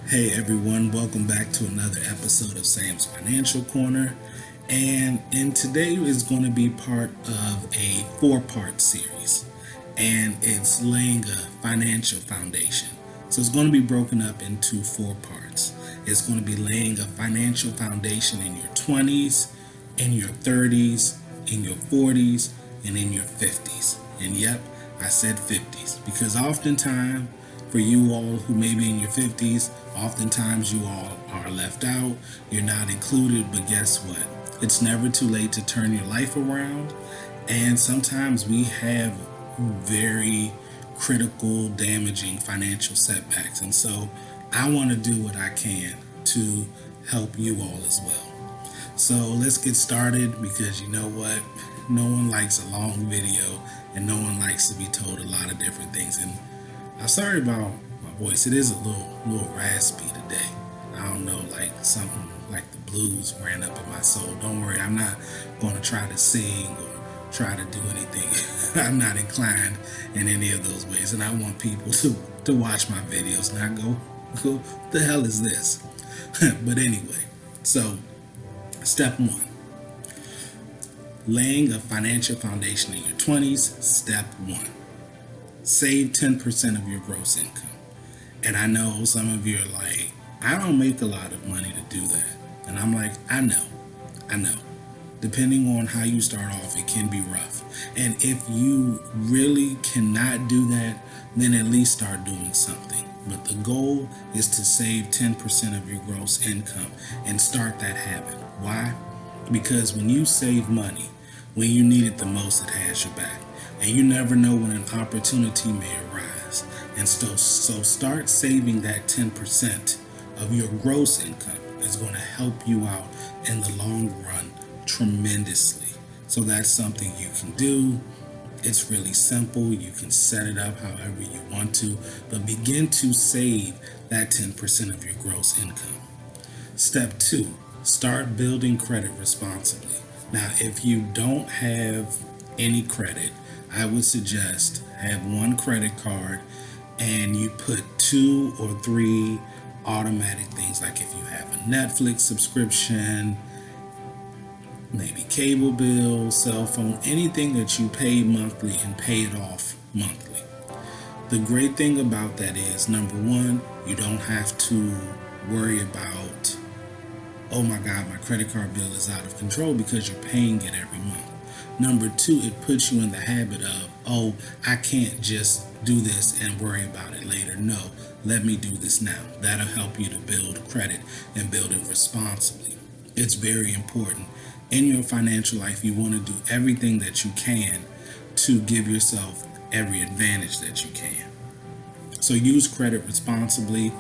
Hey everyone, welcome back to another episode of Sam's Financial Corner. And today is going to be part of a four-part series, and it's laying a financial foundation. So it's going to be broken up into four parts. It's going to be laying a financial foundation in your 20s, in your 30s, in your 40s, and in your 50s. And yep, I said 50s because oftentimes for you all who may be in your 50s, oftentimes you all are left out, you're not included, but guess what? It's never too late to turn your life around, and sometimes we have very critical, damaging financial setbacks, and so I want to do what I can to help you all as well. So let's get started because you know what? No one likes a long video and no one likes to be told a lot of different things. And I'm sorry about my voice. It is a little raspy today. I don't know, like something like the blues ran up in my soul. Don't worry, I'm not going to try to sing or try to do anything. I'm not inclined in any of those ways, and I want people to watch my videos, not go, what the hell is this? But anyway, so step one, laying a financial foundation in your 20s. Step one, save 10% of your gross income. And I know some of you are like, I don't make a lot of money to do that. And I'm like, I know. Depending on how you start off, it can be rough. And if you really cannot do that, then at least start doing something. But the goal is to save 10% of your gross income and start that habit. Why? Because when you save money, when you need it the most, it has your back. And you never know when an opportunity may arise. And so start saving that 10% of your gross income. Is going to help you out in the long run tremendously. So that's something you can do. It's really simple. You can set it up however you want to, but begin to save that 10% of your gross income. Step two, start building credit responsibly. Now, if you don't have any credit, I would suggest have one credit card and you put 2 or 3 automatic things, like if you have a Netflix subscription, maybe cable bill, cell phone, anything that you pay monthly, and pay it off monthly. The great thing about that is, number one, you don't have to worry about, oh my God, my credit card bill is out of control, because you're paying it every month. Number two, it puts you in the habit of, oh, I can't just do this and worry about it later. No, let me do this now. That'll help you to build credit and build it responsibly. It's very important. In your financial life, you want to do everything that you can to give yourself every advantage that you can. So use credit responsibly.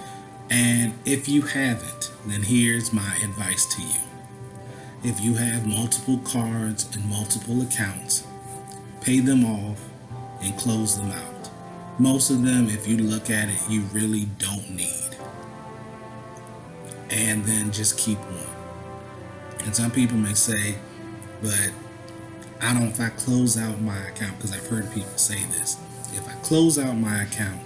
And if you haven't, then here's my advice to you. If you have multiple cards and multiple accounts, pay them off and close them out. Most of them, if you look at it, you really don't need. And then just keep one. And some people may say, but I don't, if I close out my account, because I've heard people say this, if I close out my account,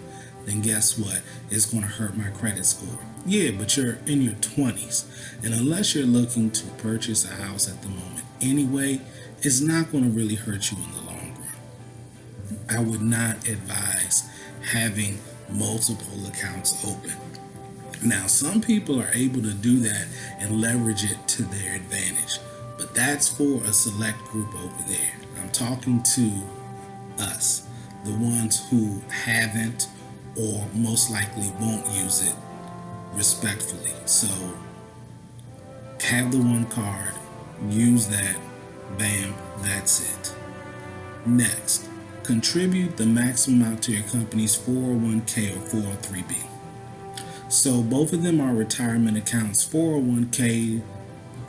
then guess what? It's going to hurt my credit score. Yeah, but you're in your 20s. And unless you're looking to purchase a house at the moment anyway, it's not going to really hurt you in the long run. I would not advise having multiple accounts open. Now, some people are able to do that and leverage it to their advantage, but that's for a select group over there. I'm talking to us, the ones who haven't or most likely won't use it respectfully. So have the one card, use that, bam, that's it. Next, contribute the maximum amount to your company's 401k or 403b. So both of them are retirement accounts. 401k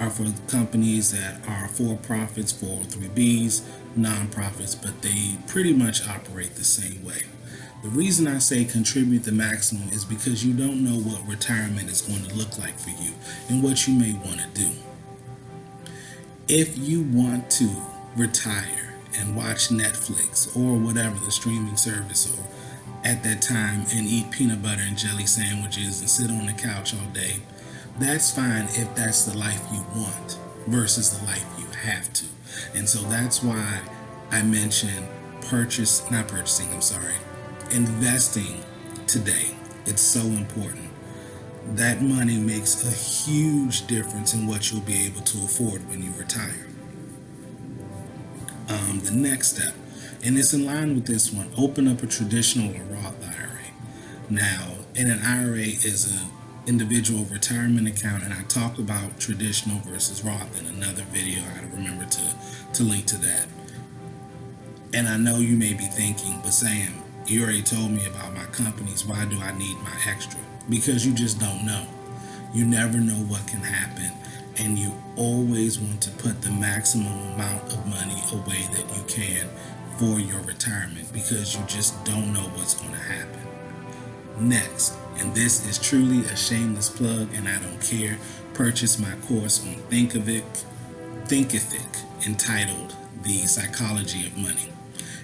are for companies that are for-profits, 403bs, non-profits, but they pretty much operate the same way. The reason I say contribute the maximum is because you don't know what retirement is going to look like for you and what you may want to do. If you want to retire and watch Netflix or whatever the streaming service or at that time and eat peanut butter and jelly sandwiches and sit on the couch all day. That's fine if that's the life you want versus the life you have to. And so that's why I mentioned investing today. It's so important. That money makes a huge difference in what you'll be able to afford when you retire. The next step, and it's in line with this one, open up a traditional or Roth IRA. Now, in an IRA is an individual retirement account, and I talked about traditional versus Roth in another video. I gotta remember to link to that. And I know you may be thinking, but Sam, you already told me about my companies. Why do I need my extra? Because you just don't know. You never know what can happen, and you always want to put the maximum amount of money away that you can for your retirement because you just don't know what's going to happen. Next, and this is truly a shameless plug and I don't care, purchase my course on Thinkific entitled The Psychology of Money.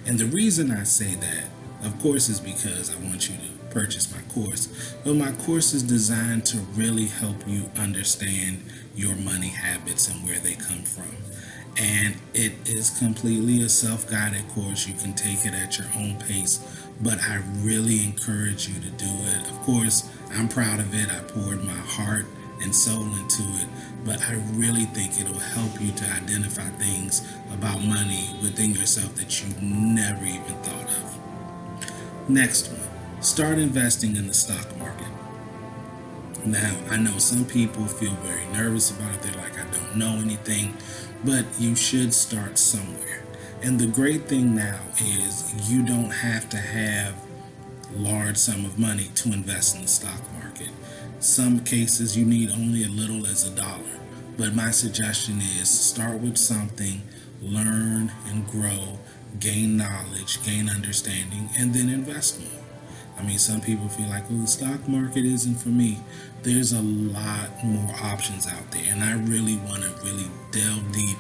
And the reason I say that, of course, is because I want you to purchase my course. But my course is designed to really help you understand your money habits and where they come from. And it is completely a self-guided course. You can take it at your own pace, but I really encourage you to do it. Of course, I'm proud of it. I poured my heart and soul into it, but I really think it'll help you to identify things about money within yourself that you never even thought of. Next one, start investing in the stock market. Now, I know some people feel very nervous about it. They're like, I don't know anything, but you should start somewhere. And the great thing now is you don't have to have large sum of money to invest in the stock market. Some cases you need only a little as $1. But my suggestion is start with something, learn and grow, gain knowledge, gain understanding, and then invest more. I mean, some people feel like, oh, the stock market isn't for me. There's a lot more options out there, and I really want to really delve deep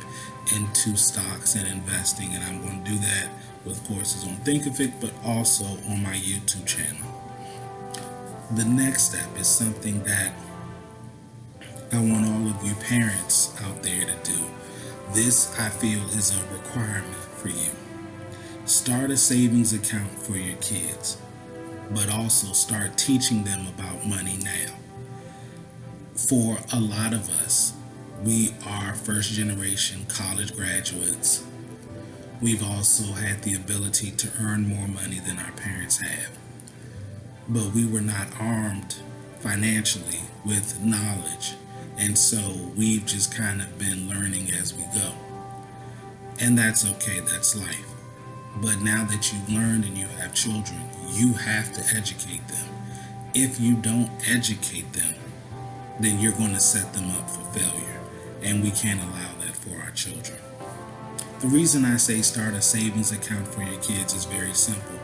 into stocks and investing, and I'm going to do that with courses on Thinkific, but also on my YouTube channel. The next step is something that I want all of you parents out there to do. This, I feel, is a requirement for you. Start a savings account for your kids, but also start teaching them about money now. For a lot of us, we are first generation college graduates. We've also had the ability to earn more money than our parents have. But we were not armed financially with knowledge. And so we've just kind of been learning as we go. And that's okay, that's life. But now that you've learned and you have children, you have to educate them. If you don't educate them, then you're going to set them up for failure. And we can't allow that for our children. The reason I say start a savings account for your kids is very simple.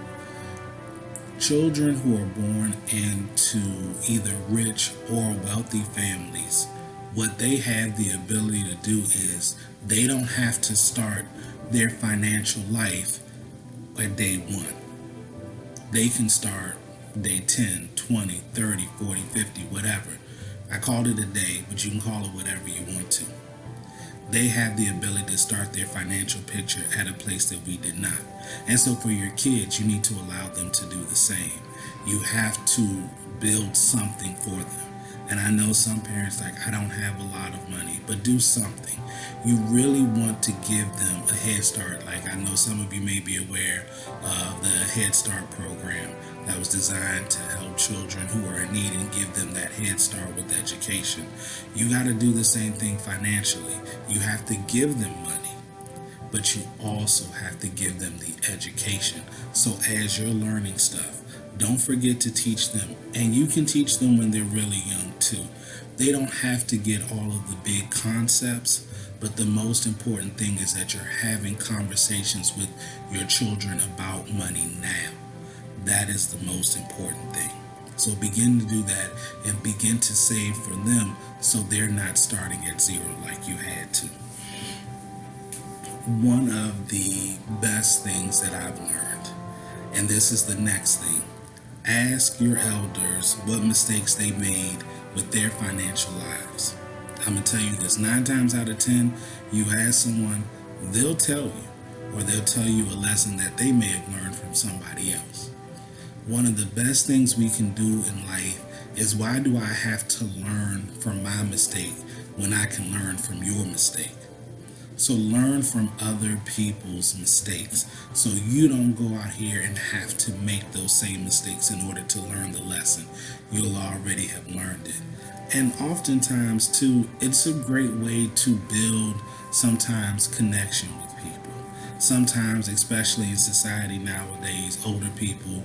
Children who are born into either rich or wealthy families, what they have the ability to do is they don't have to start their financial life at day 1. They can start day 10, 20, 30, 40, 50, whatever. I called it a day, but you can call it whatever you want to. They have the ability to start their financial picture at a place that we did not. And so for your kids, you need to allow them to do the same. You have to build something for them. And I know some parents like, I don't have a lot of money, but do something. You really want to give them a head start. Like I know some of you may be aware of the Head Start program that was designed to help children who are in need and give them that head start with education. You got to do the same thing financially. You have to give them money, but you also have to give them the education. So as you're learning stuff, don't forget to teach them. And you can teach them when they're really young too. They don't have to get all of the big concepts, but the most important thing is that you're having conversations with your children about money now. That is the most important thing. So begin to do that and begin to save for them so they're not starting at zero like you had to. One of the best things that I've learned, and this is the next thing, Ask your elders what mistakes they made with their financial lives. I'm going to tell you this, 9 times out of 10, you ask someone, they'll tell you, or they'll tell you a lesson that they may have learned from somebody else. One of the best things we can do in life is, why do I have to learn from my mistake when I can learn from your mistake? So learn from other people's mistakes so you don't go out here and have to make those same mistakes in order to learn the lesson. You'll already have learned it. And oftentimes too, it's a great way to build sometimes connection with people. Sometimes, especially in society nowadays, older people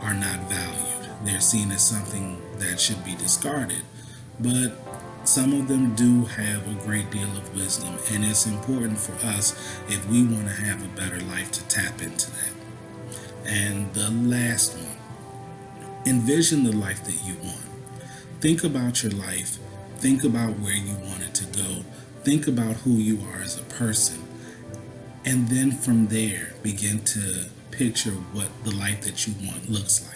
are not valued. They're seen as something that should be discarded. But some of them do have a great deal of wisdom, and it's important for us, if we want to have a better life, to tap into that. And the last one, envision the life that you want. Think about your life. Think about where you want it to go. Think about who you are as a person. And then from there, begin to picture what the life that you want looks like.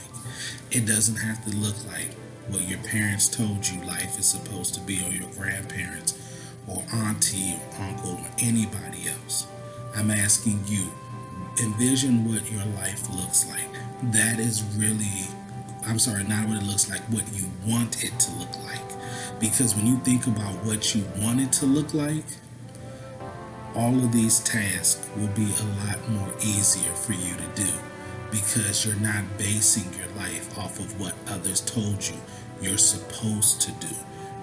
It doesn't have to look like what your parents told you life is supposed to be, or your grandparents, or auntie, or uncle, or anybody else. I'm asking you, envision what your life looks like. That is really, not what it looks like, what you want it to look like. Because when you think about what you want it to look like, all of these tasks will be a lot more easier for you to do, because you're not basing your life off of what others told you you're supposed to do.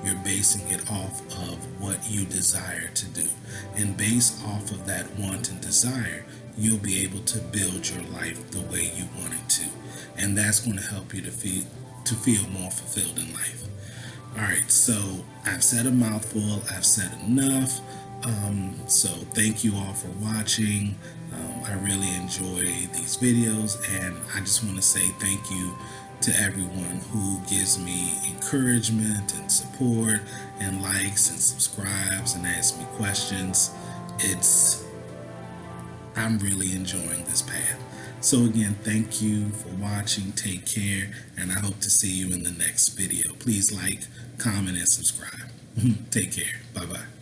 You're basing it off of what you desire to do. And based off of that want and desire, you'll be able to build your life the way you want it to. And that's going to help you to feel more fulfilled in life. All right, so I've said a mouthful. I've said enough. So thank you all for watching. I really enjoy these videos, and I just want to say thank you to everyone who gives me encouragement and support and likes and subscribes and asks me questions. I'm really enjoying this path. So again, thank you for watching. Take care, and I hope to see you in the next video. Please like, comment, and subscribe. Take care. Bye-bye.